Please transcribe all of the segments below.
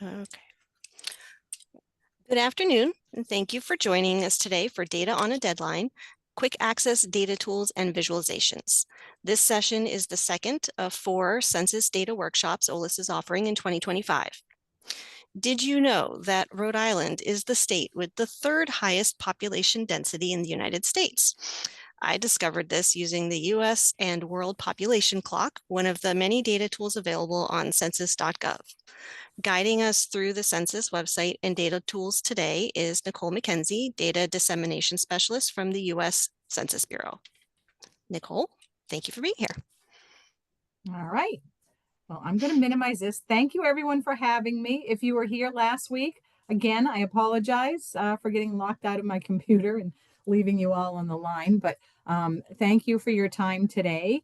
Okay. Good afternoon, and thank you for joining us today for Data on a Deadline, Quick Access Data Tools and Visualizations. This session is the second of 4 census data workshops OLIS is offering in 2025. Did you know that Rhode Island is the state with the 3rd highest population density in the United States? I discovered this using the US and World Population Clock, one of the many data tools available on census.gov. Guiding us through the census website and data tools today is Nicole McKenzie, Data Dissemination Specialist from the US Census Bureau. Nicole, thank you for being here. All right. Well, I'm going to minimize this. Thank you, everyone, for having me. If you were here last week, again, I apologize for getting locked out of my computer and leaving you all on the line, but thank you for your time today.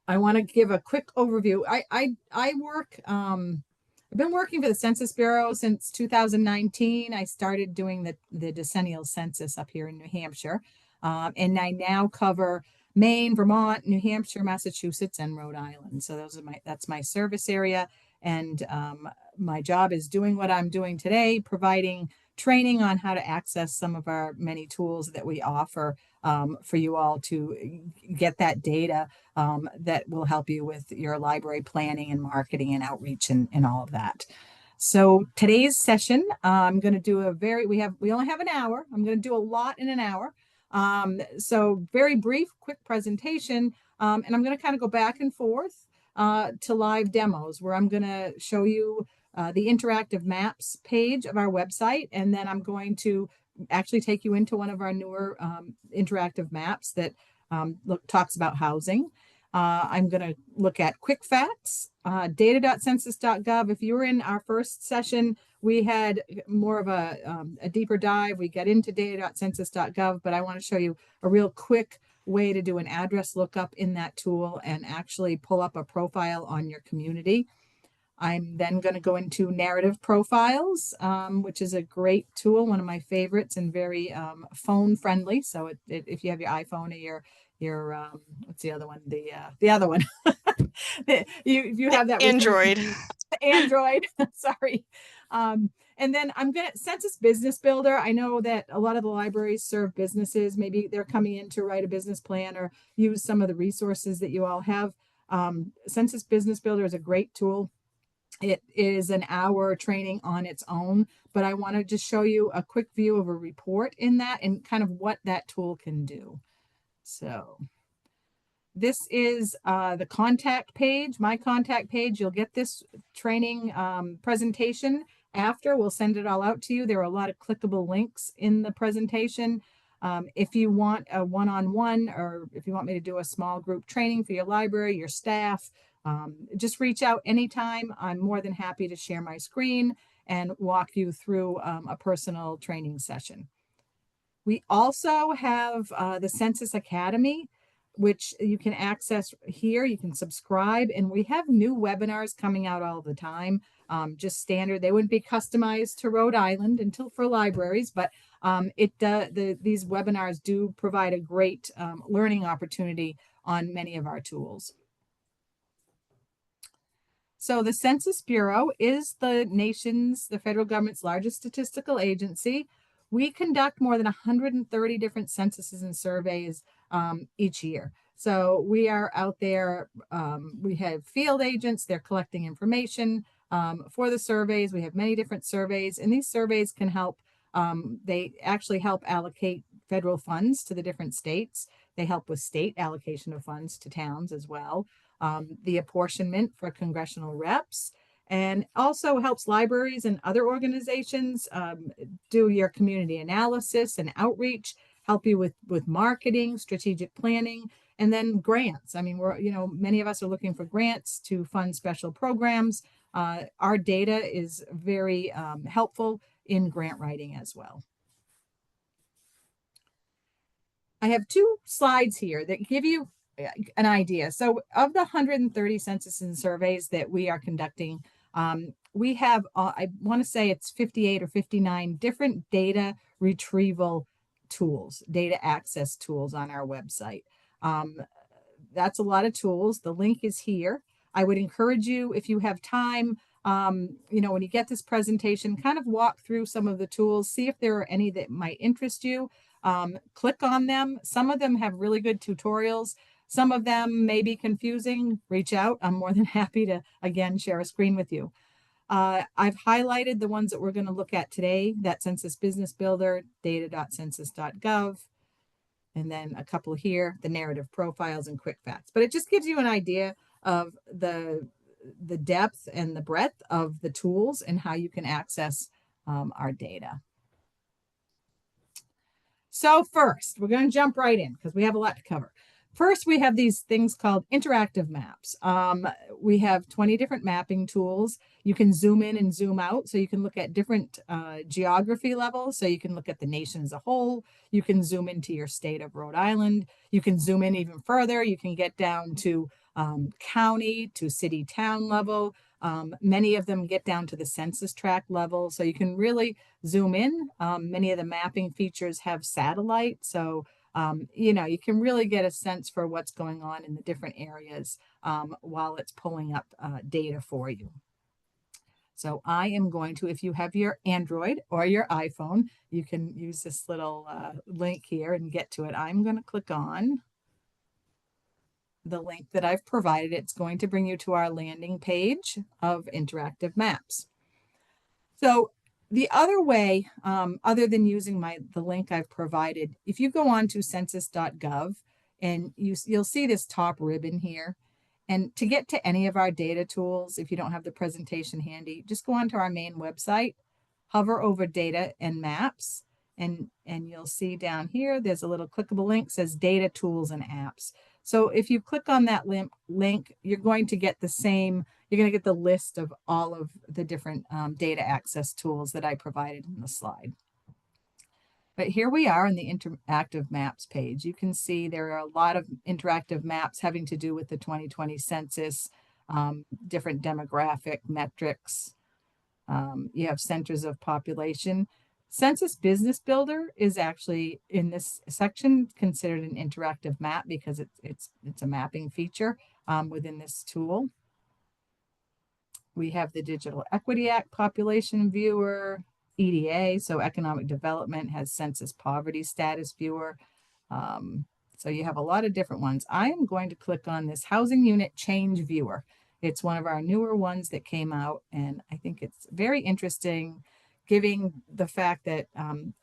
I want to give a quick overview. I work, I've been working for the Census Bureau since 2019. I started doing the decennial census up here in New Hampshire. And I now cover Maine, Vermont, New Hampshire, Massachusetts, and Rhode Island. So that's my service area. And my job is doing what I'm doing today, providing training on how to access some of our many tools that we offer for you all to get that data that will help you with your library planning and marketing and outreach and all of that. So today's session, I'm going to do we only have an hour. I'm going to do a lot in an hour. So very brief, quick presentation. And I'm going to kind of go back and forth to live demos where I'm going to show you the interactive maps page of our website. And then I'm going to actually take you into one of our newer interactive maps that talks about housing. I'm going to look at quick facts, data.census.gov. If you were in our first session, we had more of a deeper dive. We got into data.census.gov, but I want to show you a real quick way to do an address lookup in that tool and actually pull up a profile on your community. I'm then going to go into narrative profiles, which is a great tool, one of my favorites, and very phone friendly. So if you have your iPhone or your what's the other one? The other one. If you have that Android. Android, sorry. And then I'm going to Census Business Builder. I know that a lot of the libraries serve businesses. Maybe they're coming in to write a business plan or use some of the resources that you all have. Census Business Builder is a great tool. It is an hour training on its own, but I want to just show you a quick view of a report in that and kind of what that tool can do. So this is the contact page, my contact page. You'll get this training presentation after. We'll send it all out to you. There are a lot of clickable links in the presentation. If you want a one-on-one or if you want me to do a small group training for your library, your staff, just reach out anytime. I'm more than happy to share my screen and walk you through a personal training session. We also have the Census Academy, which you can access here. You can subscribe, and we have new webinars coming out all the time. Just standard. They wouldn't be customized to Rhode Island until for libraries, but these webinars do provide a great learning opportunity on many of our tools. So the Census Bureau is the federal government's largest statistical agency. We conduct more than 130 different censuses and surveys each year. So we are out there. We have field agents. They're collecting information for the surveys. We have many different surveys, and these surveys can help. They actually help allocate federal funds to the different states. They help with state allocation of funds to towns as well. The apportionment for congressional reps, and also helps libraries and other organizations do your community analysis and outreach, help you with marketing, strategic planning, and then grants. I mean, many of us are looking for grants to fund special programs. Our data is very helpful in grant writing as well. I have 2 slides here that give you an idea. So of the 130 census and surveys that we are conducting, we have, I want to say it's 58 or 59 different data retrieval tools, data access tools on our website. That's a lot of tools. The link is here. I would encourage you, if you have time, when you get this presentation, kind of walk through some of the tools, see if there are any that might interest you. Click on them. Some of them have really good tutorials. Some of them may be confusing. Reach out. I'm more than happy to, again, share a screen with you. I've highlighted the ones that we're going to look at today, that Census Business Builder, data.census.gov, and then a couple here, the narrative profiles and quick facts. But it just gives you an idea of the depth and the breadth of the tools and how you can access our data. So first, we're going to jump right in because we have a lot to cover. First, we have these things called interactive maps. We have 20 different mapping tools. You can zoom in and zoom out, so you can look at different geography levels. So you can look at the nation as a whole. You can zoom into your state of Rhode Island. You can zoom in even further. You can get down to county, to city, town level. Many of them get down to the census tract level. So you can really zoom in. Many of the mapping features have satellite. So you can really get a sense for what's going on in the different areas while it's pulling up data for you. So I am going to, if you have your Android or your iPhone, you can use this little link here and get to it. I'm going to click on the link that I've provided. It's going to bring you to our landing page of interactive maps. So the other way, other than using the link I've provided, if you go on to census.gov and you'll see this top ribbon here. And to get to any of our data tools, if you don't have the presentation handy, just go onto our main website, hover over data and maps, and you'll see down here, there's a little clickable link, says data tools and apps. So if you click on that link, you're going to get the list of all of the different data access tools that I provided in the slide. But here we are on the interactive maps page. You can see there are a lot of interactive maps having to do with the 2020 census, different demographic metrics. You have centers of population. Census Business Builder is actually in this section considered an interactive map because it's a mapping feature within this tool. We have the Digital Equity Act Population Viewer, EDA, so Economic Development has Census Poverty Status Viewer. So you have a lot of different ones. I am going to click on this Housing Unit Change Viewer. It's one of our newer ones that came out, and I think it's very interesting, giving the fact that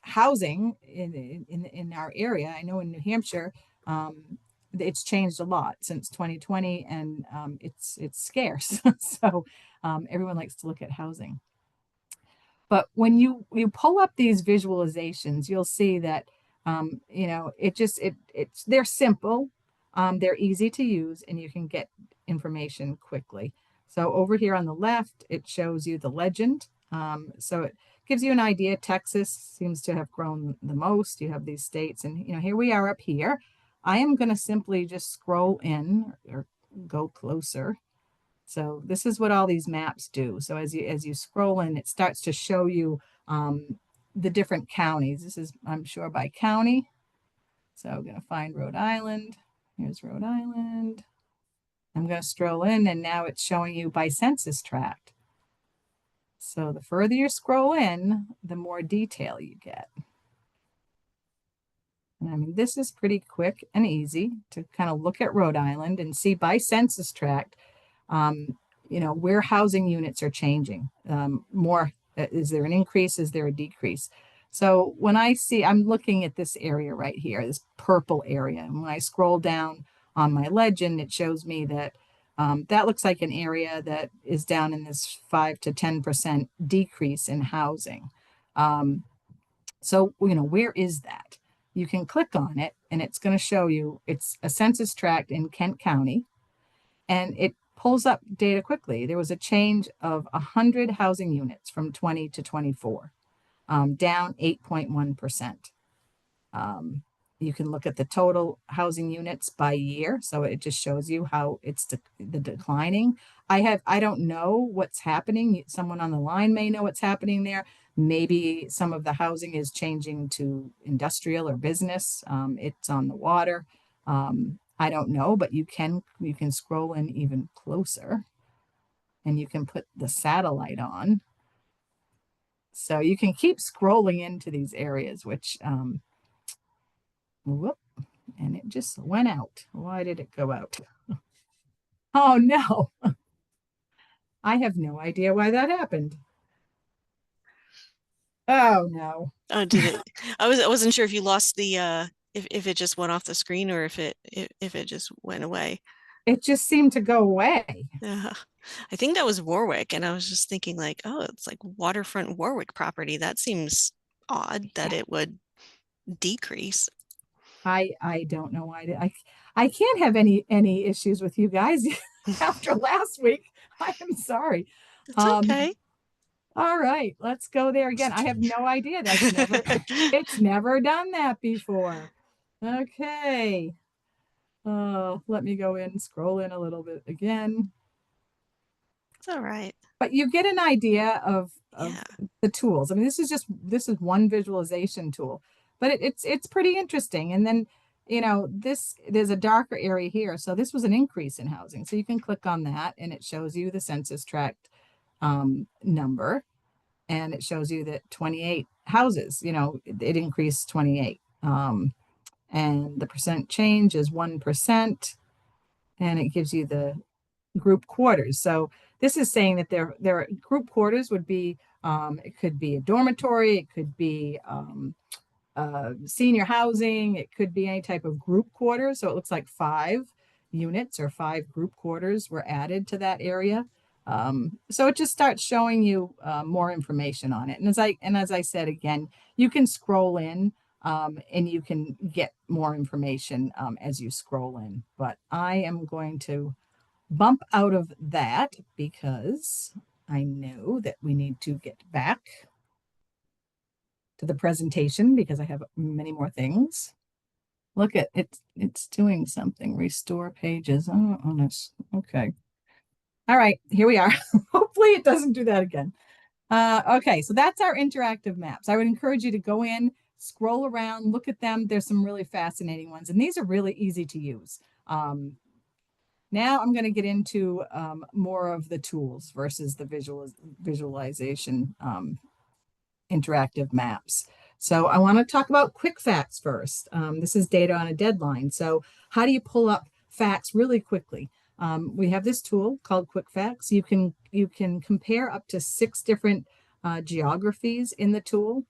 housing in our area, I know in New Hampshire, it's changed a lot since 2020, and it's scarce. So everyone likes to look at housing. But when you pull up these visualizations, you'll see that they're simple, they're easy to use, and you can get information quickly. So over here on the left, it shows you the legend. So it gives you an idea. Texas seems to have grown the most. You have these states, and here we are up here. I am going to simply just scroll in or go closer. So this is what all these maps do. So as you scroll in, it starts to show you the different counties. This is, I'm sure, by county. So I'm going to find Rhode Island. Here's Rhode Island. I'm going to stroll in, and now it's showing you by census tract. So the further you scroll in, the more detail you get. And I mean, this is pretty quick and easy to kind of look at Rhode Island and see by census tract, where housing units are changing. Is there an increase? Is there a decrease? So when I'm looking at this area right here, this purple area, and when I scroll down on my legend, it shows me that that looks like an area that is down in this 5 to 10% decrease in housing. So where is that? You can click on it, and it's going to show you it's a census tract in Kent County, and it pulls up data quickly. There was a change of 100 housing units from 20 to 24, down 8.1%. You can look at the total housing units by year. So it just shows you how it's the declining. I don't know what's happening. Someone on the line may know what's happening there. Maybe some of the housing is changing to industrial or business. It's on the water. I don't know, but you can scroll in even closer and you can put the satellite on. So you can keep scrolling into these areas, which whoop, and it just went out. Why did it go out? Oh no, I have no idea why that happened. Oh no. Oh, did it? I wasn't sure if you lost the if it just went off the screen or if it just went away. It just seemed to go away. Yeah. I think that was Warwick, and I was just thinking like, oh, it's like waterfront Warwick property. That seems odd that Yeah, it would decrease. I don't know why I can't have any issues with you guys after last week. I am sorry. It's Um, okay. all right, let's go there again. I have no idea. It's never done that before. Okay. Let me go in, scroll in a little bit again. It's all right. But you get an idea of Yeah. the tools. I mean, this is one visualization tool, but it's pretty interesting. And then, there's a darker area here. So this was an increase in housing. So you can click on that and it shows you the census tract number, and it shows you that 28 houses, it increased 28. And the percent change is 1%, and it gives you the group quarters. So this is saying that their group quarters would be, it could be a dormitory, it could be senior housing, it could be any type of group quarters. So it looks like 5 units or 5 group quarters were added to that area. So it just starts showing you more information on it. And as I said again, you can scroll in, and you can get more information as you scroll in. But I am going to bump out of that because I know that we need to get back to the presentation because I have many more things. Look at it, it's doing something. Restore pages. Oh, honest. Okay. All right, here we are. Hopefully it doesn't do that again. Okay, so that's our interactive maps. I would encourage you to go in, scroll around, look at them. There's some really fascinating ones, and these are really easy to use. Now I'm going to get into more of the tools versus the visualization interactive maps. So I want to talk about quick facts first. This is data on a deadline. So how do you pull up facts really quickly? We have this tool called Quick Facts. You can compare up to 6 different geographies in the tool.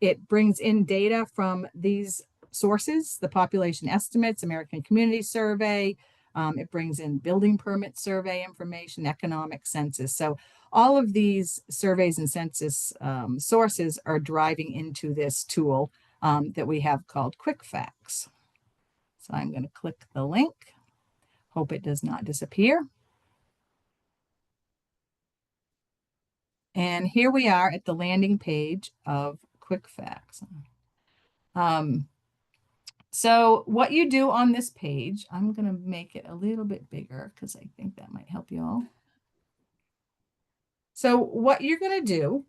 It brings in data from these sources: the population estimates, American Community Survey. It brings in building permit survey information, economic census. So all of these surveys and census sources are driving into this tool that we have called Quick Facts. So I'm going to click the link. Hope it does not disappear. And here we are at the landing page of Quick Facts. So what you do on this page, I'm going to make it a little bit bigger because I think that might help you all. So what you're going to do,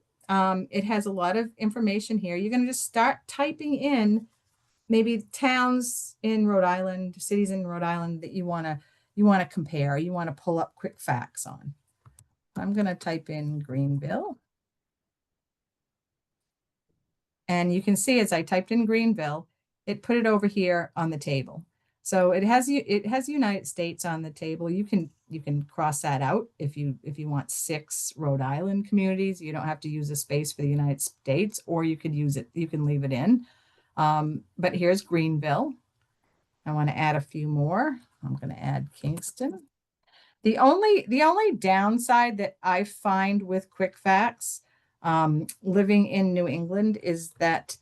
it has a lot of information here. You're going to just start typing in maybe towns in Rhode Island, cities in Rhode Island that you want to compare, you want to pull up quick facts on. I'm going to type in Greenville. And you can see as I typed in Greenville, it put it over here on the table. So it has United States on the table. You can cross that out if you want 6 Rhode Island communities. You don't have to use a space for the United States, or you could use it, you can leave it in. But here's Greenville. I want to add a few more. I'm going to add Kingston. The only downside that I find with Quick Facts, living in New England, is that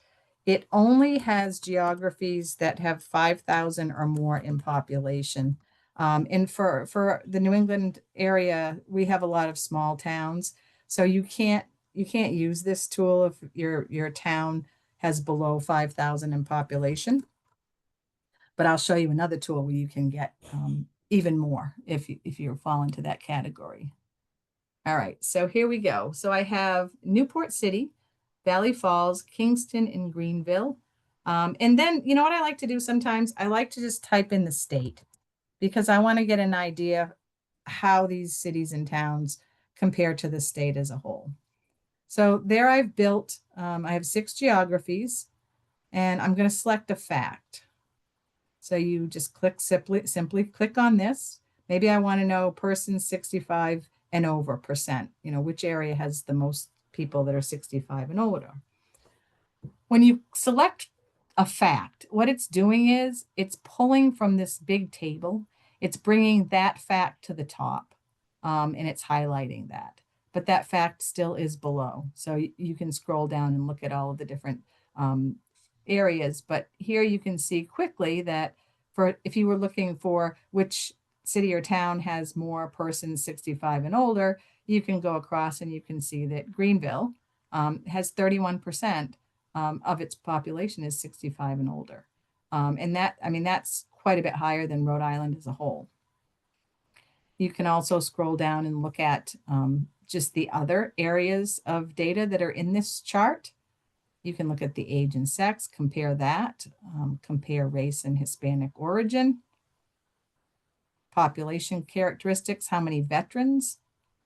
it only has geographies that have 5,000 or more in population. And for the New England area, we have a lot of small towns, so you can't use this tool if your town has below 5,000 in population. But I'll show you another tool where you can get even more if you fall into that category. All right, so here we go. So I have Newport City, Valley Falls, Kingston, and Greenville. And then, you know what I like to do sometimes? I like to just type in the state because I want to get an idea how these cities and towns compare to the state as a whole. So there I've built, I have 6 geographies, and I'm going to select a fact. So you just simply click on this. Maybe I want to know person 65 and over percent, which area has the most people that are 65 and older. When you select a fact, what it's doing is it's pulling from this big table, it's bringing that fact to the top, and it's highlighting that. But that fact still is below. So you can scroll down and look at all of the different um, areas. But here you can see quickly that if you were looking for which city or town has more persons 65 and older, you can go across and you can see that Greenville has 31% of its population is 65 and older. And that's quite a bit higher than Rhode Island as a whole. You can also scroll down and look at just the other areas of data that are in this chart. You can look at the age and sex, compare that, compare race and Hispanic origin, population characteristics, how many veterans,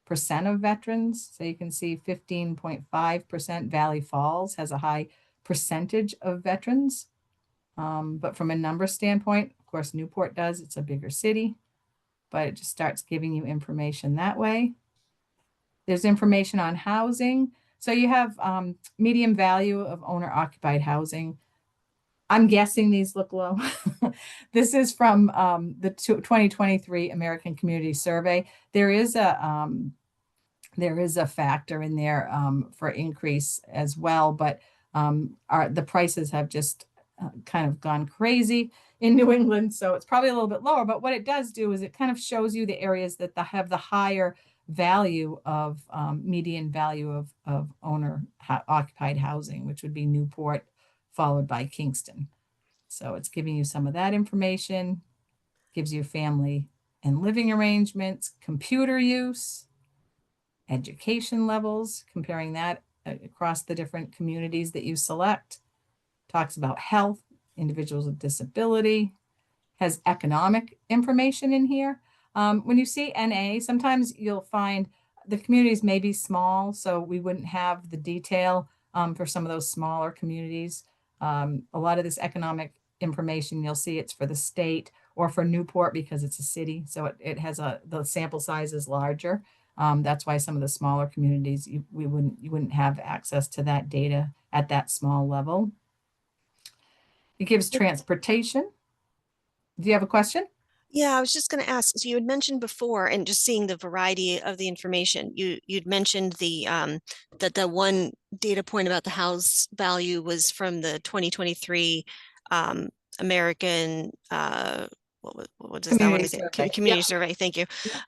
percent of veterans. So you can see 15.5% Valley Falls has a high percentage of veterans. But from a number standpoint, of course, Newport does, it's a bigger city, but it just starts giving you information that way. There's information on housing. So you have median value of owner occupied housing. I'm guessing these look low. This is from the 2023 American Community Survey. There is a factor in there for increase as well, but the prices have just kind of gone crazy in New England, so it's probably a little bit lower. But what it does do is it kind of shows you the areas that have the higher value of median value of owner occupied housing, which would be Newport, followed by Kingston. So it's giving you some of that information, gives you family and living arrangements, computer use, education levels, comparing that across the different communities that you select, talks about health, individuals with disability, has economic information in here. When you see NA, sometimes you'll find the communities may be small, so we wouldn't have the detail for some of those smaller communities. A lot of this economic information, you'll see it's for the state or for Newport because it's a city, so it has the sample size is larger. That's why some of the smaller communities, you wouldn't have access to that data at that small level. It gives transportation. Do you have a question? Yeah, I was just going to ask. So you had mentioned before, and just seeing the variety of the information, you'd mentioned that the one data point about the house value was from the 2023 um, American what does that one Community say? survey. Yep. Community survey. Thank you.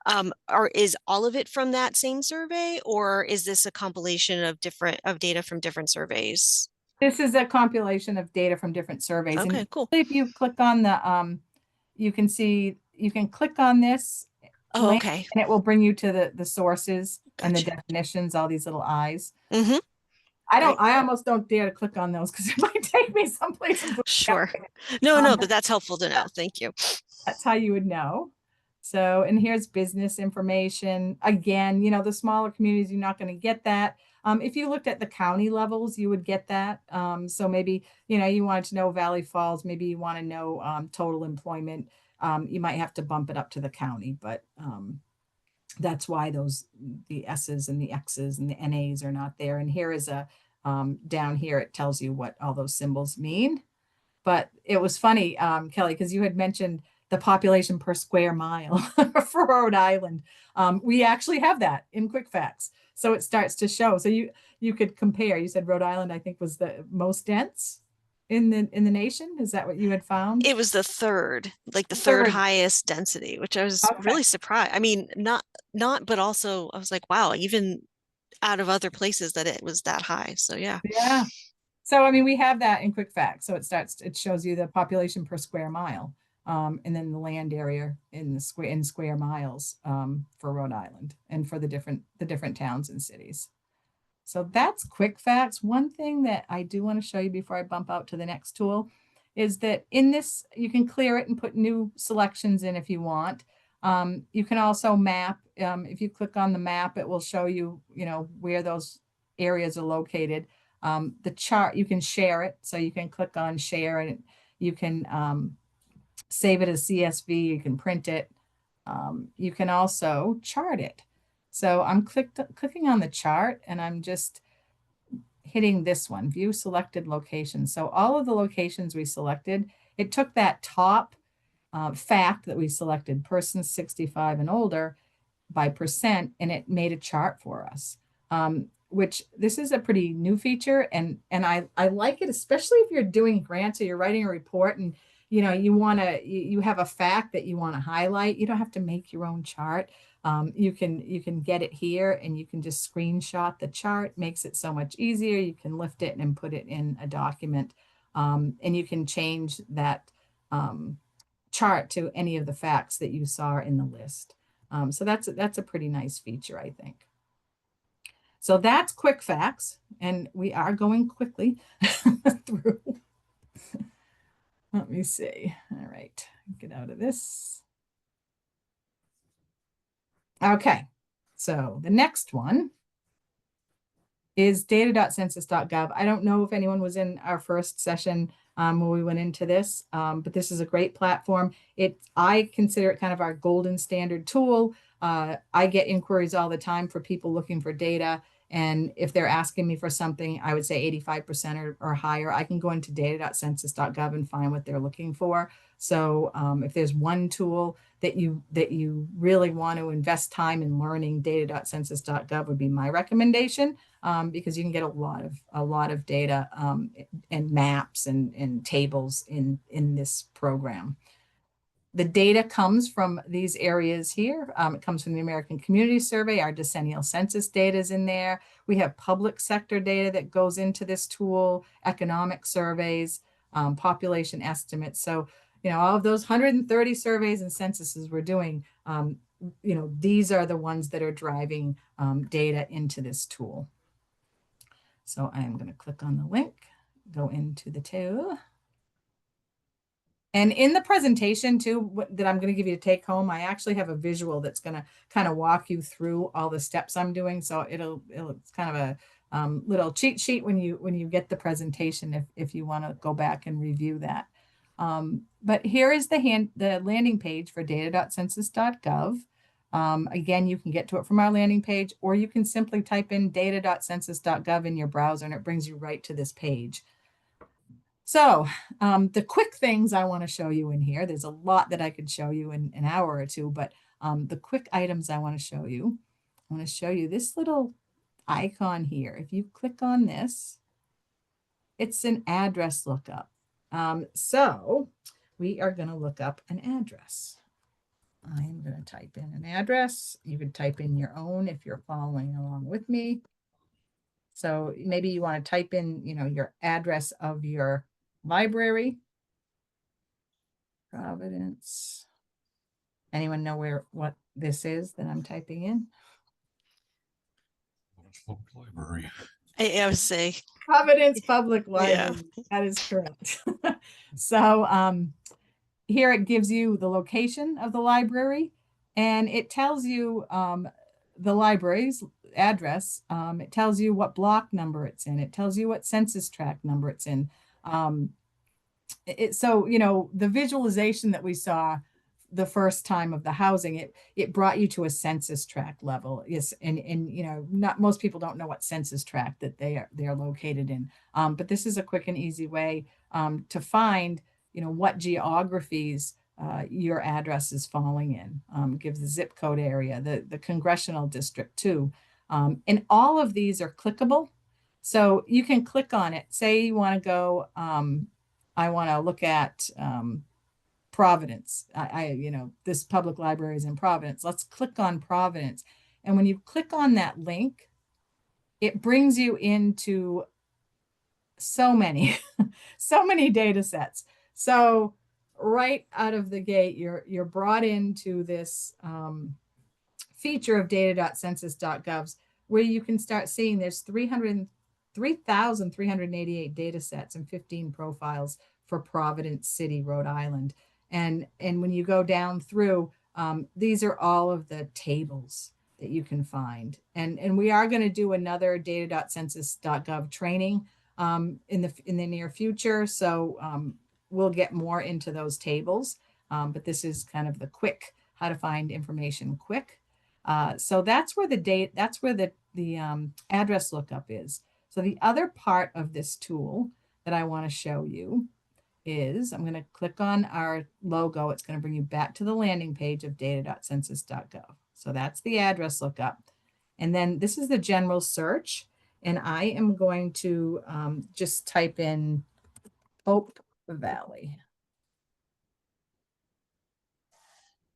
Yep. Is all of it from that same survey, or is this a compilation of data from different surveys? This is a compilation of data from different surveys. Okay, And cool. if you click on you can click on this Oh, link okay. and it will bring you to the sources and the Gotcha. definitions, all these little eyes. Mm-hmm. Great. I almost don't dare to click on those because it might take me someplace. Sure. No, but But that's helpful to know. Thank you. that's how you would know. So, and here's business information. Again, the smaller communities, you're not going to get that. If you looked at the county levels, you would get that. So maybe, you wanted to know Valley Falls, maybe you want to know total employment. You might have to bump it up to the county, but that's why the S's and the X's and the NAs are not there. And here is down here, it tells you what all those symbols mean. But it was funny, Kelly, because you had mentioned the population per square mile for Rhode Island. We actually have that in Quick Facts. So it starts to show. So you could compare. You said Rhode Island, I think, was the most dense in the nation. Is that what you had found? It was the third Third. highest density, which I was Okay. really surprised. I mean, but also I was like, wow, even out of other places that it was that high. So yeah. Yeah. So, I mean, we have that in Quick Facts. So it shows you the population per square mile, and then the land area in square miles for Rhode Island and for the different towns and cities. So that's quick facts. One thing that I do want to show you before I bump out to the next tool is that in this, you can clear it and put new selections in if you want. You can also map. If you click on the map, it will show you, where those areas are located. The chart, you can share it. So you can click on share and you can save it as CSV. You can print it. You can also chart it. So I'm clicking on the chart and I'm just hitting this one, view selected locations. So all of the locations we selected, it took that top fact that we selected, persons 65 and older by percent, and it made a chart for us. Which this is a pretty new feature, and I like it, especially if you're doing grants or you're writing a report and you have a fact that you want to highlight. You don't have to make your own chart. You can get it here and you can just screenshot the chart. Makes it so much easier. You can lift it and put it in a document, and you can change that chart to any of the facts that you saw in the list. So that's a pretty nice feature, I think. So that's quick facts, and we are going quickly through. Let me see. All right, get out of this. Okay, so the next one is data.census.gov. I don't know if anyone was in our first session when we went into this, but this is a great platform. I consider it kind of our golden standard tool. I get inquiries all the time for people looking for data. And if they're asking me for something, I would say 85% or higher. I can go into data.census.gov and find what they're looking for. So if there's one tool that you really want to invest time in learning, data.census.gov would be my recommendation, because you can get a lot of data and maps and tables in this program. The data comes from these areas here. It comes from the American Community Survey. Our decennial census data is in there. We have public sector data that goes into this tool, economic surveys, population estimates. So, all of those 130 surveys and censuses we're doing, these are the ones that are driving data into this tool. So I'm going to click on the link, go into the tool. And in the presentation too, that I'm going to give you to take home, I actually have a visual that's going to kind of walk you through all the steps I'm doing. So it's kind of a little cheat sheet when you get the presentation, if you want to go back and review that. But here is the landing page for data.census.gov. Again, you can get to it from our landing page, or you can simply type in data.census.gov in your browser and it brings you right to this page. So the quick things I want to show you in here, there's a lot that I could show you in an hour or two, but the quick items I want to show you, this little icon here. If you click on this, it's an address lookup. So we are going to look up an address. I am going to type in an address. You can type in your own if you're following along with me. So maybe you want to type in, your address of your library. Providence. Anyone know what this is that I'm typing in? Public library. I would say Providence Public Library. Yeah. That is correct. So here it gives you the location of the library, and it tells you the library's address. It tells you what block number it's in. It tells you what census tract number it's in. So the visualization that we saw the first time of the housing, it brought you to a census tract level. Yes, and not most people don't know what census tract that they're located in. But this is a quick and easy way to find what geographies your address is falling in. Gives the zip code area, the congressional district too, and all of these are clickable. So you can click on it. Say you want to go. I want to look at Providence. This public library is in Providence. Let's click on Providence. And when you click on that link, it brings you into so many, so many data sets. So right out of the gate, you're brought into this feature of data.census.gov's where you can start seeing there's 3,388 data sets and 15 profiles for Providence City, Rhode Island. And when you go down through, these are all of the tables that you can find. And we are going to do another data.census.gov training in the near future. So we'll get more into those tables. But this is kind of the quick, how to find information quick. So that's where the address lookup is. So the other part of this tool that I want to show you is I'm going to click on our logo. It's going to bring you back to the landing page of data.census.gov. So that's the address lookup. And then this is the general search. And I am going to just type in Hope Valley.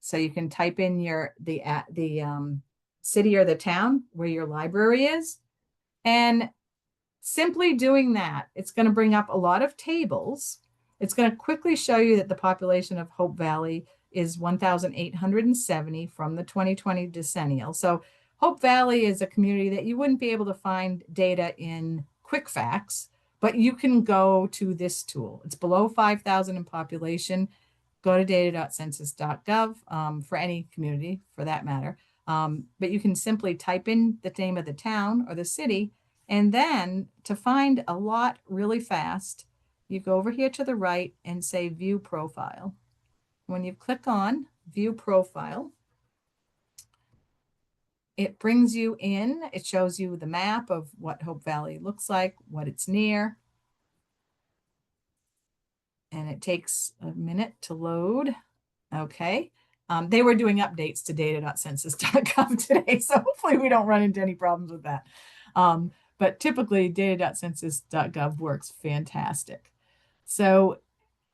So you can type in the city or the town where your library is. And simply doing that, it's going to bring up a lot of tables. It's going to quickly show you that the population of Hope Valley is 1,870 from the 2020 decennial. So Hope Valley is a community that you wouldn't be able to find data in Quick Facts, but you can go to this tool. It's below 5,000 in population. Go to data.census.gov for any community for that matter. But you can simply type in the name of the town or the city. And then to find a lot really fast, you go over here to the right and say View Profile. When you click on View Profile, it brings you in. It shows you the map of what Hope Valley looks like, what it's near. And it takes a minute to load. Okay. They were doing updates to data.census.gov today, so hopefully we don't run into any problems with that. But typically data.census.gov works fantastic. So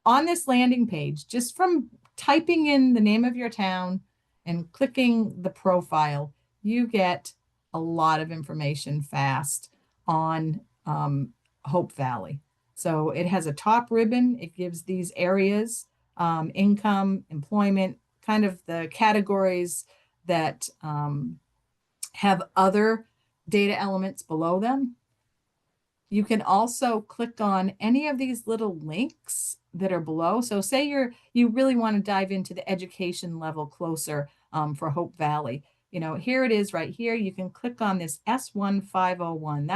on this landing page, just from typing in the name of your town and clicking the profile, you get a lot of information fast on Hope Valley. So it has a top ribbon. It gives these areas, income, employment, kind of the categories that have other data elements below them. You can also click on any of these little links that are below. So say you really want to dive into the education level closer for Hope Valley. You know, here it is right here. You can click on this S1501.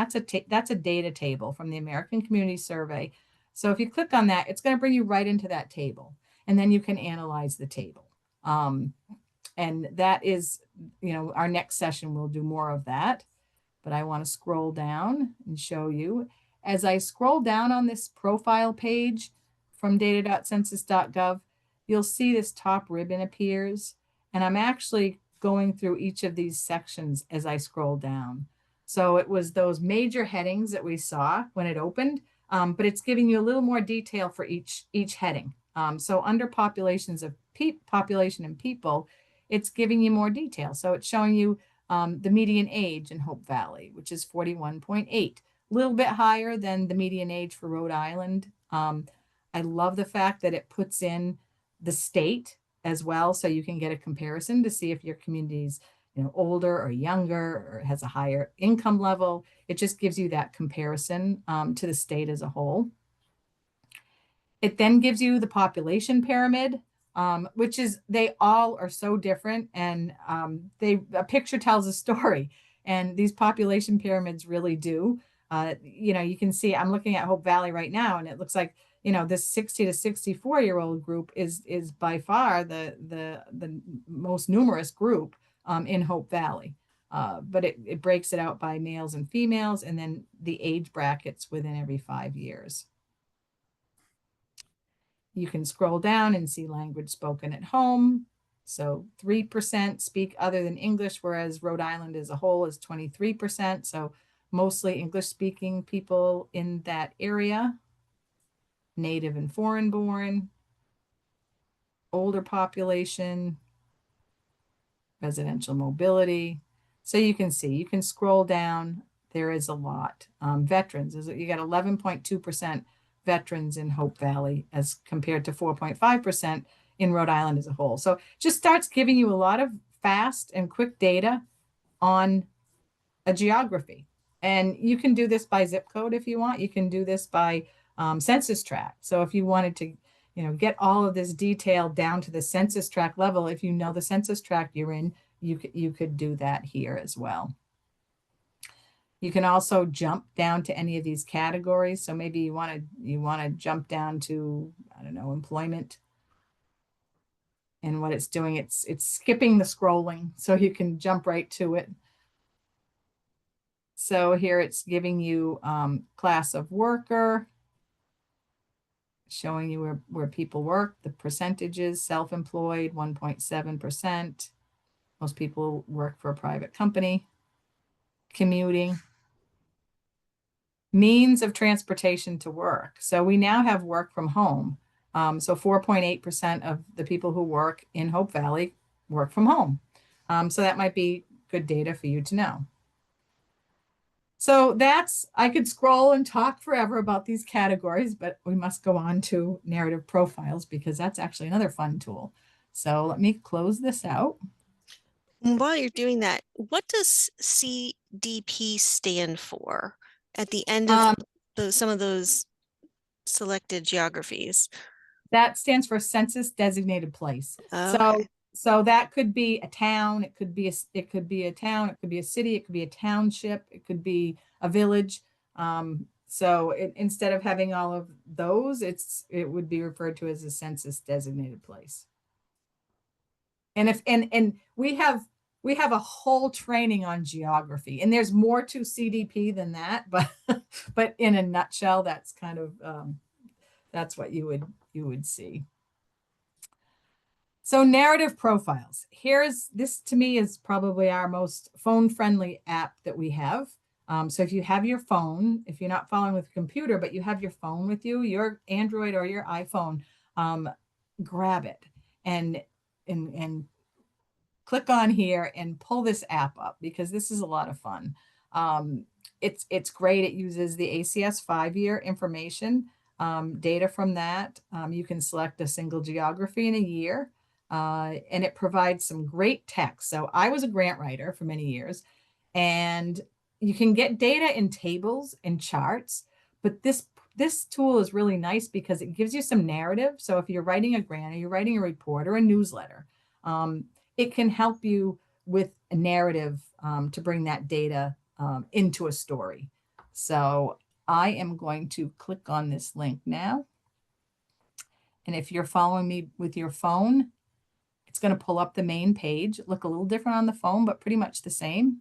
That's a data table from the American Community Survey. So if you click on that, it's going to bring you right into that table. And then you can analyze the table. And that is, you know, our next session, we'll do more of that. But I want to scroll down and show you. As I scroll down on this profile page from data.census.gov, you'll see this top ribbon appears. And I'm actually going through each of these sections as I scroll down. So it was those major headings that we saw when it opened, but it's giving you a little more detail for each heading. So under population and people, it's giving you more detail. So it's showing you the median age in Hope Valley, which is 41.8, a little bit higher than the median age for Rhode Island. I love the fact that it puts in the state as well, so you can get a comparison to see if your community's, you know, older or younger or has a higher income level. It just gives you that comparison to the state as a whole. It then gives you the population pyramid, which is, they all are so different, and a picture tells a story, and these population pyramids really do. You know, you can see, I'm looking at Hope Valley right now, and it looks like, you know, this 60 to 64-year-old group is by far the most numerous group in Hope Valley. But it breaks it out by males and females, and then the age brackets within every 5 years. You can scroll down and see language spoken at home. So 3% speak other than English, whereas Rhode Island as a whole is 23%. So mostly English speaking people in that area. Native and foreign born, older population, residential mobility. So you can see, you can scroll down. There is a lot. Veterans, you got 11.2% veterans in Hope Valley as compared to 4.5% in Rhode Island as a whole. So just starts giving you a lot of fast and quick data on a geography. And you can do this by zip code if you want. You can do this by census tract. So if you wanted to, get all of this detail down to the census tract level, if you know the census tract you're in, you could do that here as well. You can also jump down to any of these categories. So maybe you want to jump down to, I don't know, employment. And what it's doing, it's skipping the scrolling so you can jump right to it. So here it's giving you class of worker, showing you where people work, the percentages, self-employed, 1.7%. Most people work for a private company. Commuting. Means of transportation to work. So we now have work from home. So 4.8% of the people who work in Hope Valley work from home. So that might be good data for you to know. So I could scroll and talk forever about these categories, but we must go on to narrative profiles because that's actually another fun tool. So let me close this out. While you're doing that, what does CDP stand for at the end of some of those selected geographies? That stands for census designated place. Okay. So that could be a town, it could be a town, it could be a city, it could be a township, it could be a village. So instead of having all of those, it would be referred to as a census designated place. And we have a whole training on geography, and there's more to CDP than that, but in a nutshell, that's kind of that's what you would see. So narrative profiles. This to me is probably our most phone-friendly app that we have. So if you have your phone, if you're not following with a computer, but you have your phone with you, your Android or your iPhone, grab it and click on here and pull this app up because this is a lot of fun. It's great. It uses the ACS 5-year information, data from that. You can select a single geography in a year. And it provides some great text. So I was a grant writer for many years, and you can get data in tables and charts, but this tool is really nice because it gives you some narrative. So if you're writing a grant or you're writing a report or a newsletter, it can help you with a narrative to bring that data into a story. So I am going to click on this link now. And if you're following me with your phone, it's going to pull up the main page. Look a little different on the phone, but pretty much the same.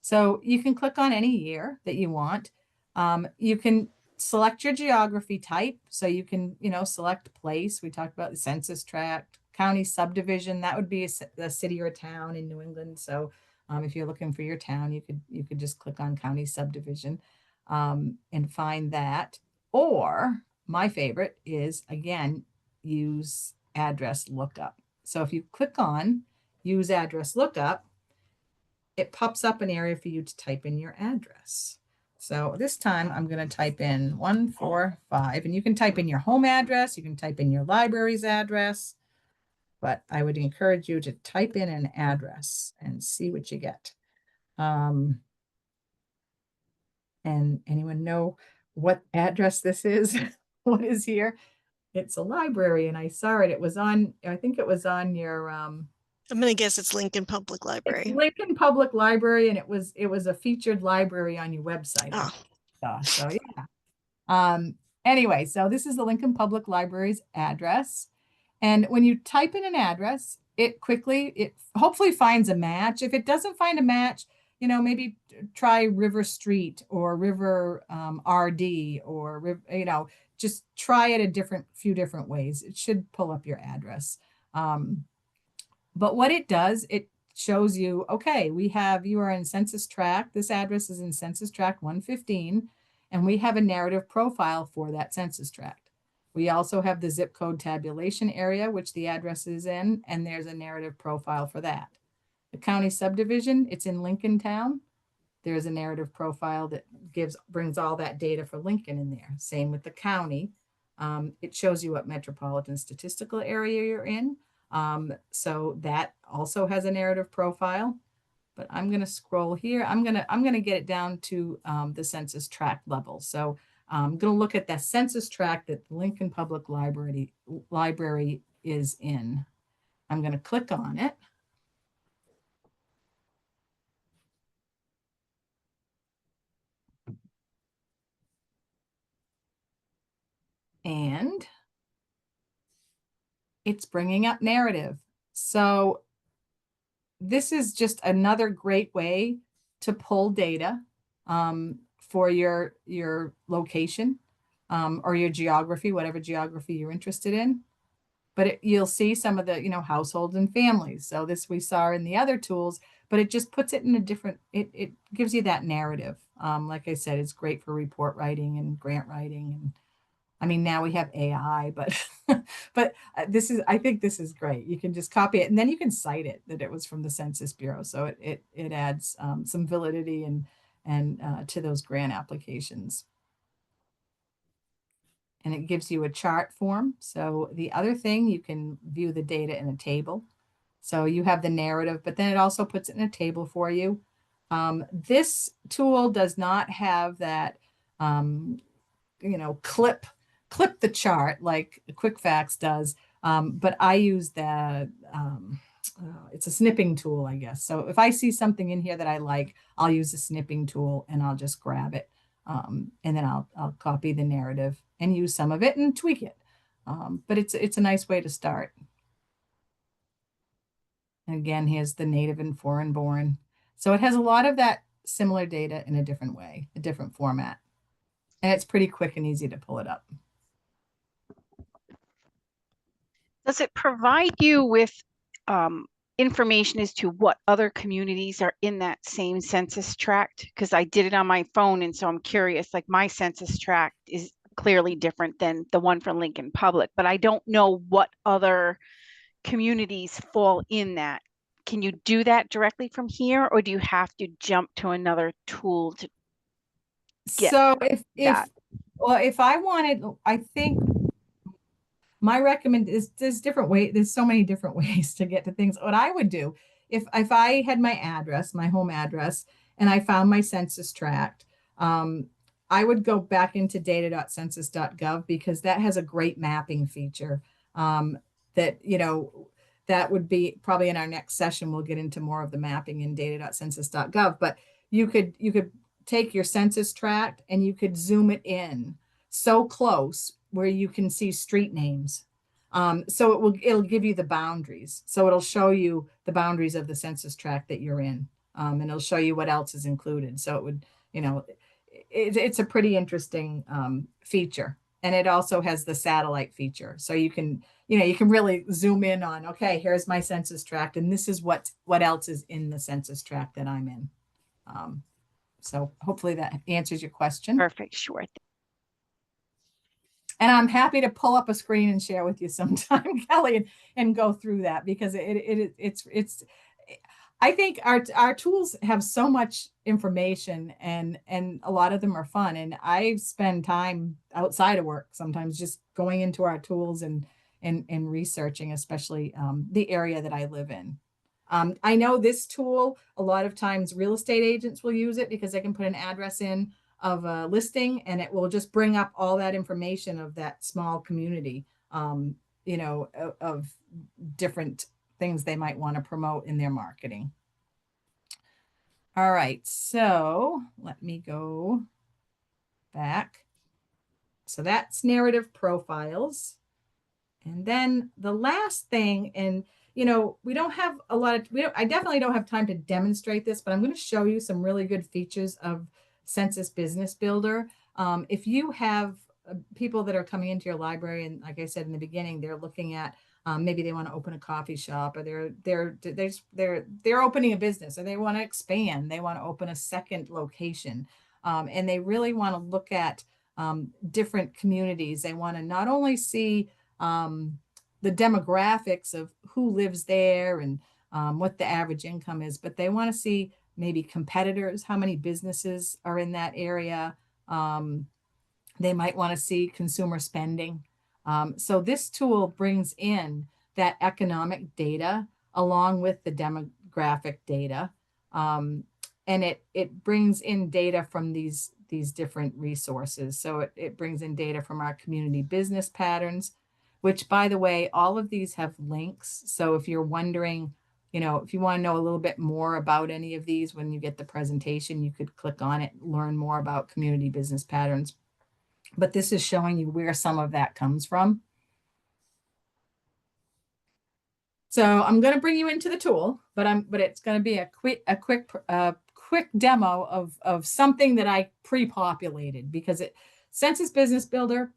So you can click on any year that you want. You can select your geography type. So you can, select place. We talked about the census tract, county subdivision. That would be a city or a town in New England. So if you're looking for your town, you could just click on county subdivision and find that. Or my favorite is, again, use address lookup. So if you click on use address lookup, it pops up an area for you to type in your address. So this time I'm going to type in 145, and you can type in your home address, you can type in your library's address, but I would encourage you to type in an address and see what you get. And anyone know what address this is? What is here? It's a library, and I saw it. It was on, I think it was on your I'm going to guess it's Lincoln Public Library. Lincoln Public Library, and it was a featured library on your website. Oh. So yeah. Anyway, so this is the Lincoln Public Library's address. And when you type in an address, it hopefully finds a match. If it doesn't find a match, maybe try River Street or River RD or, just try it a few different ways. It should pull up your address. But what it does, it shows you, okay, you are in census tract. This address is in census tract 115, and we have a narrative profile for that census tract. We also have the zip code tabulation area, which the address is in, and there's a narrative profile for that. The county subdivision, it's in Lincoln Town. There's a narrative profile that brings all that data for Lincoln in there. Same with the county. It shows you what metropolitan statistical area you're in. So that also has a narrative profile. but I'm going to scroll here. I'm going to get it down to the census tract level. So I'm going to look at the census tract that the Lincoln Public Library is in. I'm going to click on it. And it's bringing up narrative. So this is just another great way to pull data for your location or your geography, whatever geography you're interested in. But you'll see some of the, households and families. So this we saw in the other tools, but it just puts it in a different, it gives you that narrative. Like I said, it's great for report writing and grant writing. And I mean, now we have AI, but but I think this is great. You can just copy it and then you can cite it that it was from the Census Bureau. So it adds some validity and to those grant applications. And it gives you a chart form. So the other thing, you can view the data in a table. So you have the narrative, but then it also puts it in a table for you. This tool does not have that, clip the chart like QuickFacts does. But I use it's a snipping tool, I guess. So if I see something in here that I like, I'll use the snipping tool and I'll just grab it. And then I'll copy the narrative and use some of it and tweak it. But it's a nice way to start. And again, here's the native and foreign born. So it has a lot of that similar data in a different way, a different format. And it's pretty quick and easy to pull it up. Does it provide you with information as to what other communities are in that same census tract? Because I did it on my phone, and so I'm curious, like my census tract is clearly different than the one for Lincoln Public, but I don't know what other communities fall in that. Can you do that directly from here, or do you have to jump to another tool to get So if I wanted, I think my recommend is there's different way. There's so many different ways to get to things. What I would do if I had my address, my home address, and I found my census tract, I would go back into data.census.gov because that has a great mapping feature. That that would be probably in our next session. We'll get into more of the mapping in data.census.gov. But you could take your census tract and you could zoom it in so close where you can see street names. So it'll give you the boundaries. So it'll show you the boundaries of the census tract that you're in. And it'll show you what else is included. So it would, it's a pretty interesting feature. And it also has the satellite feature. So you can really zoom in on, okay, here's my census tract, and this is what else is in the census tract that I'm in. So hopefully that answers your question. Perfect, sure. And I'm happy to pull up a screen and share with you sometime, Kelly, and go through that because it's I think our tools have so much information and a lot of them are fun. And I spend time outside of work sometimes just going into our tools and researching, especially the area that I live in. I know this tool, a lot of times real estate agents will use it because they can put an address in of a listing and it will just bring up all that information of that small community, of different things they might want to promote in their marketing. All right, so let me go back. So that's narrative profiles. And then the last thing, and we don't have a lot of, I definitely don't have time to demonstrate this, but I'm going to show you some really good features of Census Business Builder. If you have people that are coming into your library, and like I said in the beginning, they're looking at maybe they want to open a coffee shop, or they're opening a business, or they want to expand, they want to open a second location, and they really want to look at different communities. They want to not only see the demographics of who lives there and what the average income is, but they want to see maybe competitors, how many businesses are in that area. They might want to see consumer spending. So this tool brings in that economic data along with the demographic data. And it brings in data from these different resources. So it brings in data from our community business patterns, which, by the way, all of these have links. So if you're wondering, if you want to know a little bit more about any of these, when you get the presentation, you could click on it, learn more about community business patterns. But this is showing you where some of that comes from. So I'm going to bring you into the tool, but it's going to be a quick demo of something that I pre-populated, because Census Business Builder,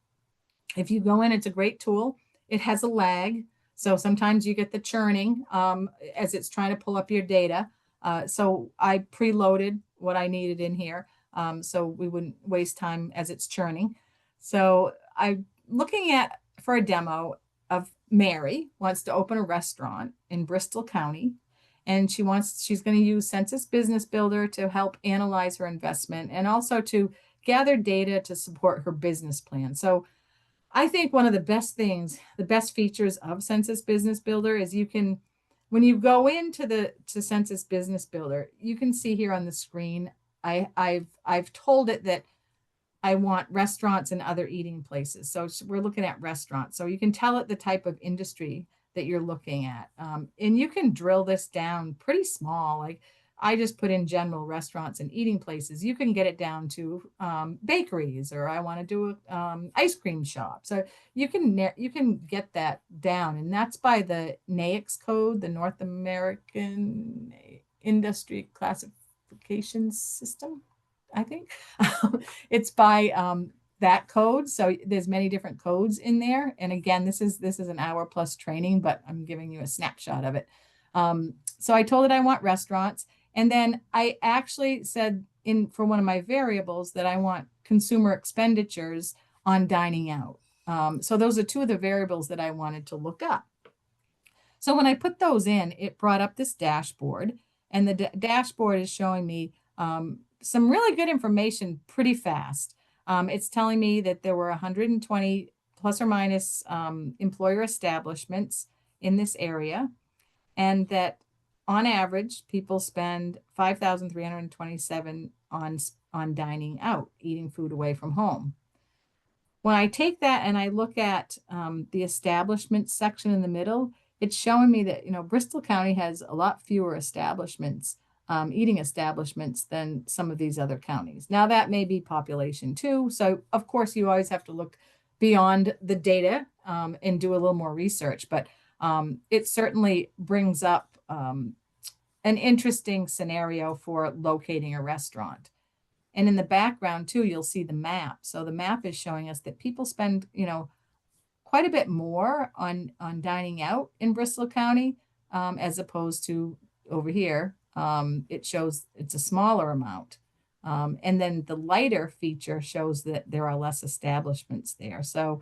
if you go in, it's a great tool. It has a lag. So sometimes you get the churning as it's trying to pull up your data. So I preloaded what I needed in here, so we wouldn't waste time as it's churning. So I'm looking at, for a demo of Mary wants to open a restaurant in Bristol County. And she's going to use Census Business Builder to help analyze her investment and also to gather data to support her business plan. So I think one of the best features of Census Business Builder is when you go into Census Business Builder, you can see here on the screen, I've told it that I want restaurants and other eating places. So we're looking at restaurants. So you can tell it the type of industry that you're looking at. And you can drill this down pretty small. Like I just put in general restaurants and eating places. You can get it down to bakeries, or I want to do an ice cream shop. So you can get that down. And that's by the NAICS code, the North American Industry Classification System, I think. It's by that code. So there's many different codes in there. And again, this is an hour plus training, but I'm giving you a snapshot of it. So I told it I want restaurants. And then I actually said for one of my variables that I want consumer expenditures on dining out. So those are two of the variables that I wanted to look up. So when I put those in, it brought up this dashboard, and the dashboard is showing me some really good information pretty fast. It's telling me that there were 120 plus or minus employer establishments in this area, and that on average, people spend $5,327 on dining out, eating food away from home. When I take that and I look at the establishment section in the middle, it's showing me that, Bristol County has a lot fewer establishments, eating establishments, than some of these other counties. Now that may be population too. So of course you always have to look beyond the data and do a little more research, but it certainly brings up an interesting scenario for locating a restaurant. And in the background too, you'll see the map. So the map is showing us that people spend, quite a bit more on dining out in Bristol County as opposed to over here. It shows it's a smaller amount. And then the lighter feature shows that there are less establishments there. So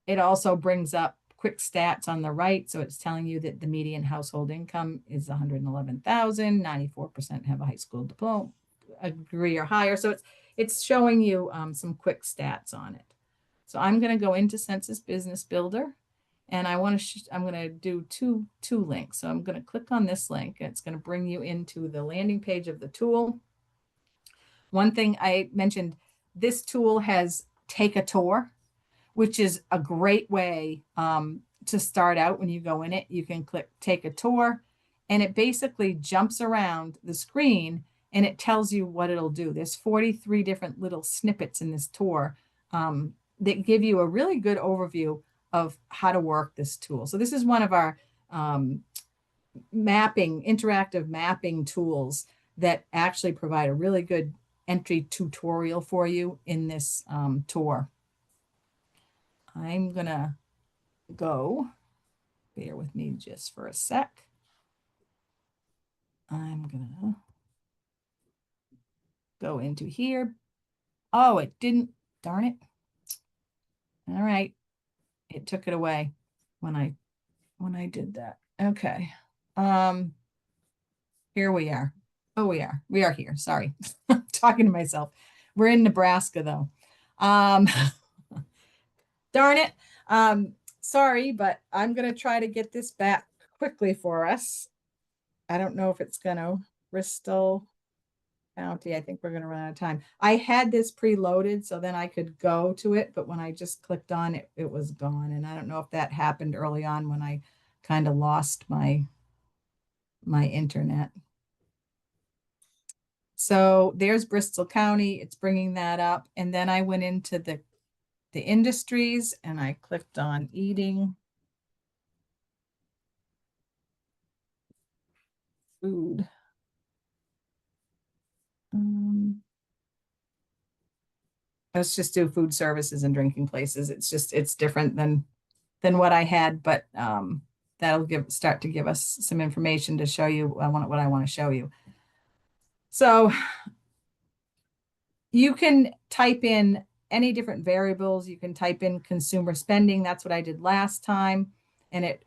it also brings up quick stats on the right. So it's telling you that the median household income is 111,000, 94% have a high school diploma, a degree or higher. So it's showing you some quick stats on it. So I'm going to go into Census Business Builder, and I'm going to do two links. So I'm going to click on this link, and it's going to bring you into the landing page of the tool. One thing I mentioned, this tool has Take a Tour, which is a great way to start out. When you go in it, you can click Take a Tour, and it basically jumps around the screen and it tells you what it'll do. There's 43 different little snippets in this tour that give you a really good overview of how to work this tool. So this is one of our interactive mapping tools that actually provide a really good entry tutorial for you in this tour. I'm gonna bear with me just for a sec. I'm gonna go into here. Oh, it didn't, darn it. All right, it took it away when I did that. Okay, here we are. Oh, we are here. Sorry, I'm talking to myself. We're in Nebraska though. Darn it. Sorry, but I'm gonna try to get this back quickly for us. I don't know if it's gonna, Bristol County, I think we're gonna run out of time. I had this preloaded so then I could go to it, but when I just clicked on it, it was gone. And I don't know if that happened early on when I kind of lost my internet. So there's Bristol County, it's bringing that up. And then I went into the industries and I clicked on eating food. Let's just do food services and drinking places. It's different than what I had, but that'll start to give us some information to show you what I want to show you. So you can type in any different variables. You can type in consumer spending. That's what I did last time. And it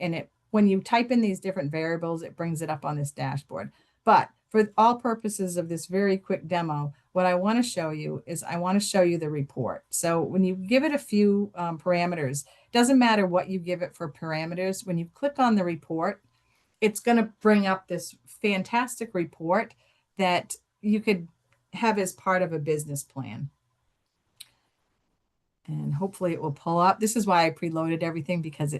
when you type in these different variables, it brings it up on this dashboard. But for all purposes of this very quick demo, what I want to show you is I want to show you the report. So when you give it a few parameters, doesn't matter what you give it for parameters, when you click on the report, it's going to bring up this fantastic report that you could have as part of a business plan. And hopefully it will pull up. This is why I preloaded everything, because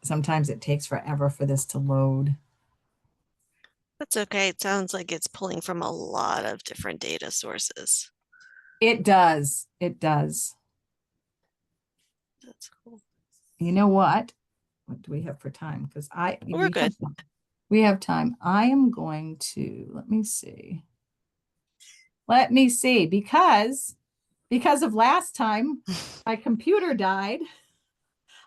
sometimes it takes forever for this to load. That's okay. It sounds like it's pulling from a lot of different data sources. It does. It does. That's cool. You know what? What do we have for time? Because We're good. We have time. I am going to, let me see. Let me see, because of last time, my computer died.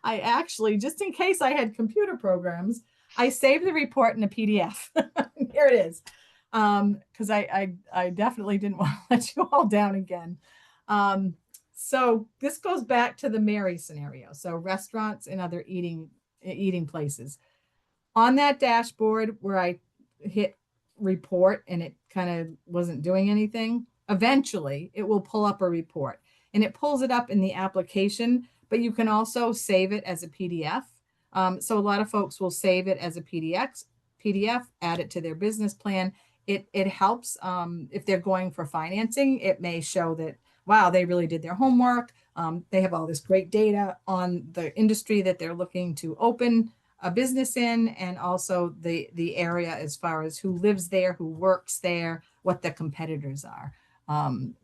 I actually, just in case I had computer programs, I saved the report in a PDF. Here it is. Because I definitely didn't want to let you all down again. So this goes back to the Mary scenario. So restaurants and other eating places. On that dashboard where I hit report and it kind of wasn't doing anything, eventually it will pull up a report, and it pulls it up in the application, but you can also save it as a PDF. So a lot of folks will save it as a PDF, add it to their business plan. It helps if they're going for financing. It may show that, wow, they really did their homework. They have all this great data on the industry that they're looking to open a business in, and also the area as far as who lives there, who works there, what the competitors are.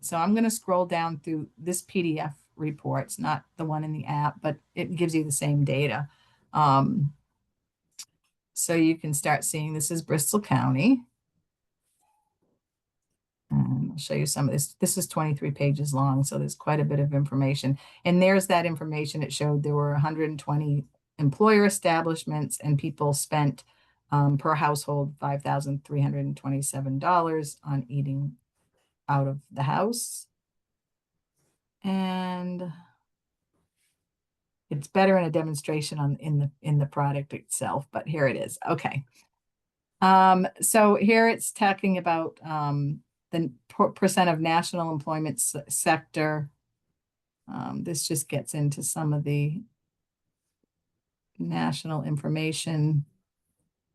So I'm going to scroll down through this PDF report. It's not the one in the app, but it gives you the same data. So you can start seeing, this is Bristol County. And I'll show you some of this. This is 23 pages long, so there's quite a bit of information. And there's that information. It showed there were 120 employer establishments, and people spent per household $5,327 on eating out of the house. And it's better in a demonstration in the product itself, but here it is. Okay. So here it's talking about the percent of national employment sector. This just gets into some of the national information.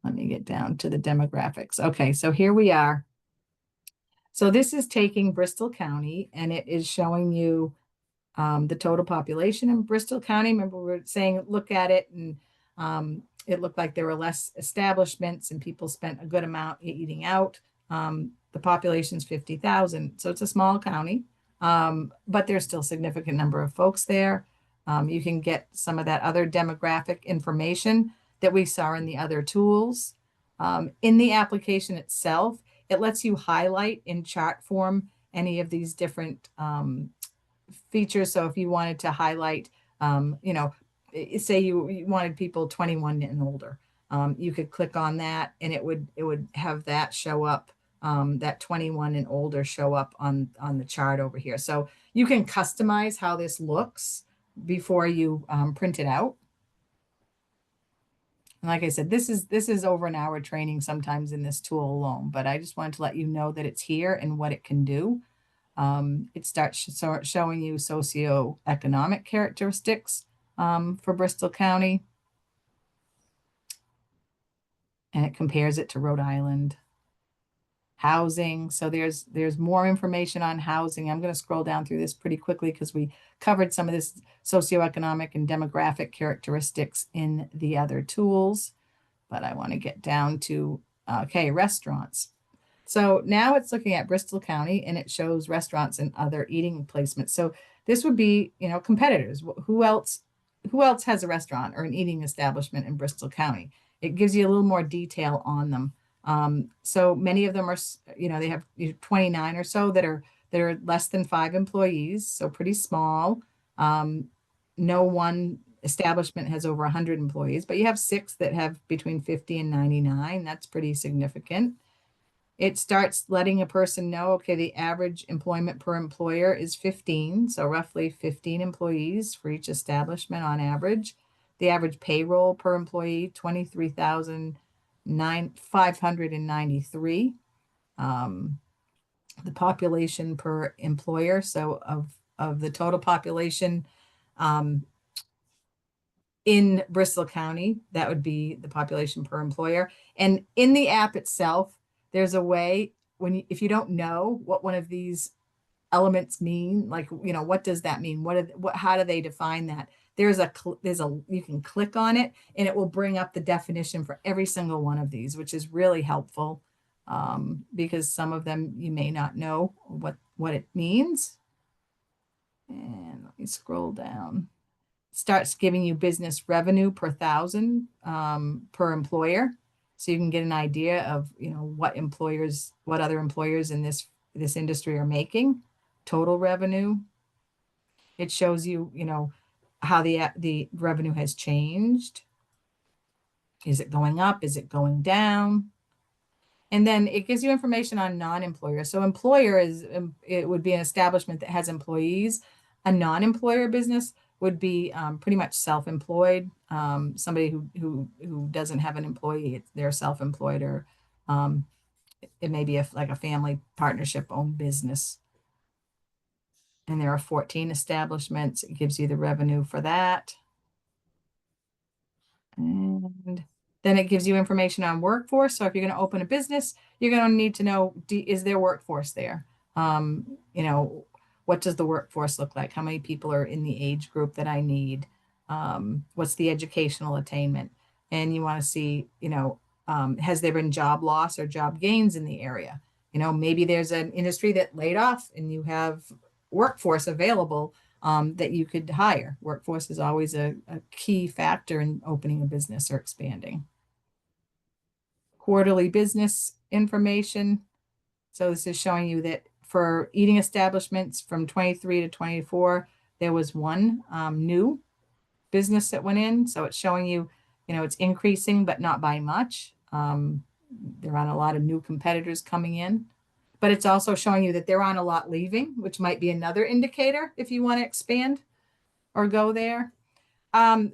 Let me get down to the demographics. Okay, so here we are. So this is taking Bristol County, and it is showing you the total population in Bristol County. Remember, we were saying, look at it, and it looked like there were less establishments and people spent a good amount eating out. The population's 50,000, so it's a small county, but there's still a significant number of folks there. You can get some of that other demographic information that we saw in the other tools. In the application itself, it lets you highlight in chart form any of these different features. So if you wanted to highlight, say you wanted people 21 and older, you could click on that, and it would have that show up, that 21 and older show up on the chart over here. So you can customize how this looks before you print it out. And like I said, this is over an hour training sometimes in this tool alone, but I just wanted to let you know that it's here and what it can do. It starts showing you socioeconomic characteristics for Bristol County. and it compares it to Rhode Island. Housing. So there's more information on housing. I'm going to scroll down through this pretty quickly because we covered some of this socioeconomic and demographic characteristics in the other tools, but I want to get down to, okay, restaurants. So now it's looking at Bristol County and it shows restaurants and other eating placements. So this would be, competitors. Who else has a restaurant or an eating establishment in Bristol County? It gives you a little more detail on them. So many of them are, they have 29 or so that are less than 5 employees, so pretty small. No one establishment has over 100 employees, but you have 6 that have between 50 and 99. That's pretty significant. It starts letting a person know, okay, the average employment per employer is 15, so roughly 15 employees for each establishment on average. The average payroll per employee, 23,593. The population per employer, so of the total population in Bristol County, that would be the population per employer. And in the app itself, there's a way if you don't know what one of these elements mean, like, what does that mean? How do they define that? You can click on it and it will bring up the definition for every single one of these, which is really helpful, because some of them you may not know what it means. And let me scroll down. Starts giving you business revenue per thousand, per employer. So you can get an idea of, what other employers in this industry are making, total revenue. It shows you, how the revenue has changed. Is it going up? Is it going down? And then it gives you information on non-employer. So employer it would be an establishment that has employees. A non-employer business would be pretty much self-employed. Somebody who doesn't have an employee, they're self-employed, or it may be like a family partnership owned business. And there are 14 establishments. It gives you the revenue for that. And then it gives you information on workforce. So if you're going to open a business, you're going to need to know, is there workforce there? What does the workforce look like? How many people are in the age group that I need? What's the educational attainment? And you want to see, has there been job loss or job gains in the area? Maybe there's an industry that laid off and you have workforce available that you could hire. Workforce is always a key factor in opening a business or expanding. Quarterly business information. So this is showing you that for eating establishments from 23 to 24, there was one new business that went in. So it's showing you, it's increasing, but not by much. There aren't a lot of new competitors coming in. But it's also showing you that there aren't a lot leaving, which might be another indicator if you want to expand or go there.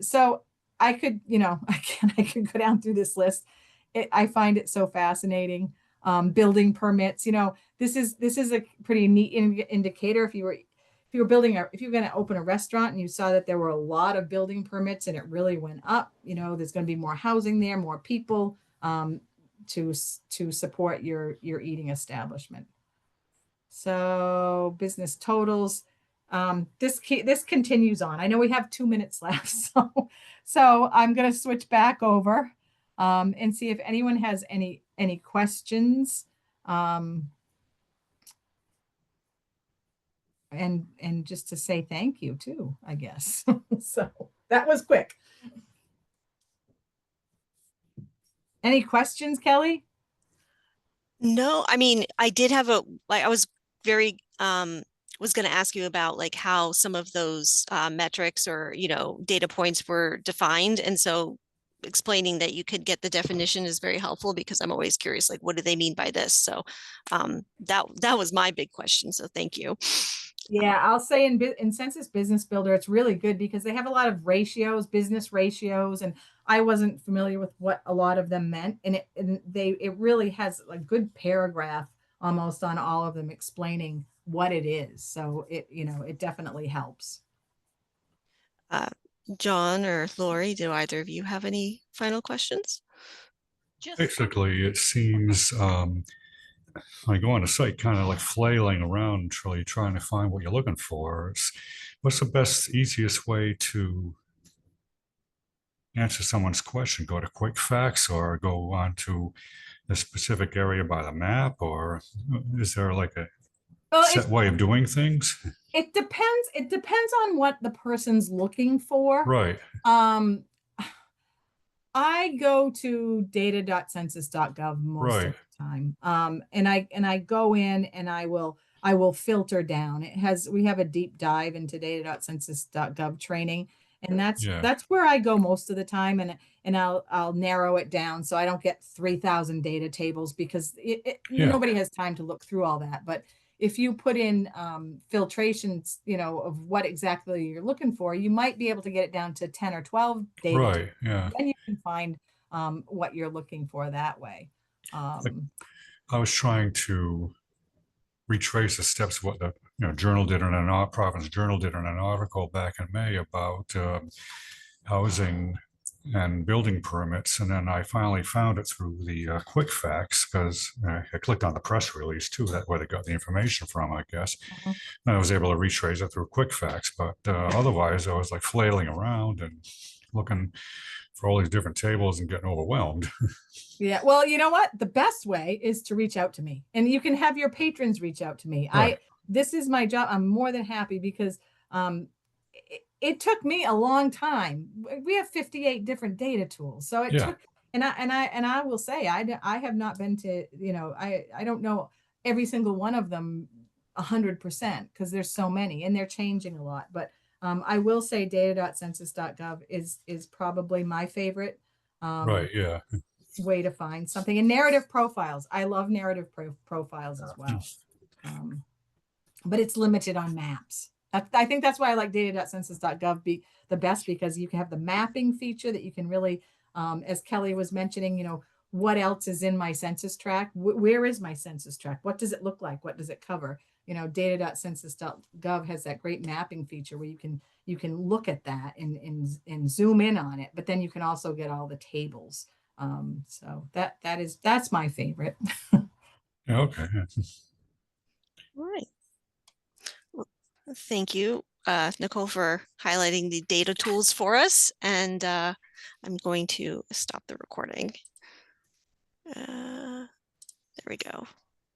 So I could, I could go down through this list. I find it so fascinating. Building permits, this is a pretty neat indicator. If you were going to open a restaurant and you saw that there were a lot of building permits and it really went up, there's going to be more housing there, more people, to support your eating establishment. So business totals. This continues on. I know we have 2 minutes left, so I'm going to switch back over and see if anyone has any questions. And just to say thank you too, I guess. So that was quick. Any questions, Kelly? No, I mean, I did have I was very, was going to ask you about like how some of those metrics or, data points were defined. And so explaining that you could get the definition is very helpful because I'm always curious, like, what do they mean by this? So that was my big question. So thank you. Yeah, I'll say in Census Business Builder, it's really good because they have a lot of ratios, business ratios, and I wasn't familiar with what a lot of them meant. And it really has a good paragraph almost on all of them explaining what it is. So it definitely helps. John or Lori, do either of you have any final questions? Just Basically, it seems when I go on the site, kind of like flailing around, really trying to find what you're looking for. What's the best, easiest way to answer someone's question? Go to quick facts or go on to a specific area by the map, or is there like a Well, set way of doing things? it depends. It depends on what the person's looking for. Right. Um, I go to data.census.gov most Right. of the time. And I go in and I will filter down. We have a deep dive into data.census.gov training. And Yeah. that's where I go most of the time. And I'll narrow it down so I don't get 3,000 data tables because Yeah. nobody has time to look through all that. But if you put in filtrations, of what exactly you're looking for, you might be able to get it down to 10 or 12 data. Right. Yeah. Then you can find what you're looking for that way. I was trying to retrace the steps of what the journal did in an province journal did in an article back in May about housing and building permits, and then I finally found it through the quick facts because I clicked on the press release too. That where they got the information from, I guess. Mhm. And I was able to retrace it through quick facts, but otherwise I was like flailing around and looking for all these different tables and getting overwhelmed. Yeah. Well, you know what? The best way is to reach out to me, and you can have your patrons reach out to me. Right. This is my job. I'm more than happy because it took me a long time. We have 58 different data tools, so it Yeah. took. And I will say I have not been to I don't know every single one of them 100% because there's so many and they're changing a lot. But I will say data.census.gov is probably my favorite. Right. Yeah. Way to find something. And narrative profiles. I love narrative profiles as well. But it's limited on maps. I think that's why I like data.census.gov be the best, because you can have the mapping feature that you can really, as Kelly was mentioning, what else is in my census tract? Where is my census tract? What does it look like? What does it cover? Data.census.gov has that great mapping feature where you can look at that and zoom in on it, but then you can also get all the tables. So that's my favorite. Yeah. Okay. All right. Well, thank you, Nicole, for highlighting the data tools for us. And I'm going to stop the recording. There we go.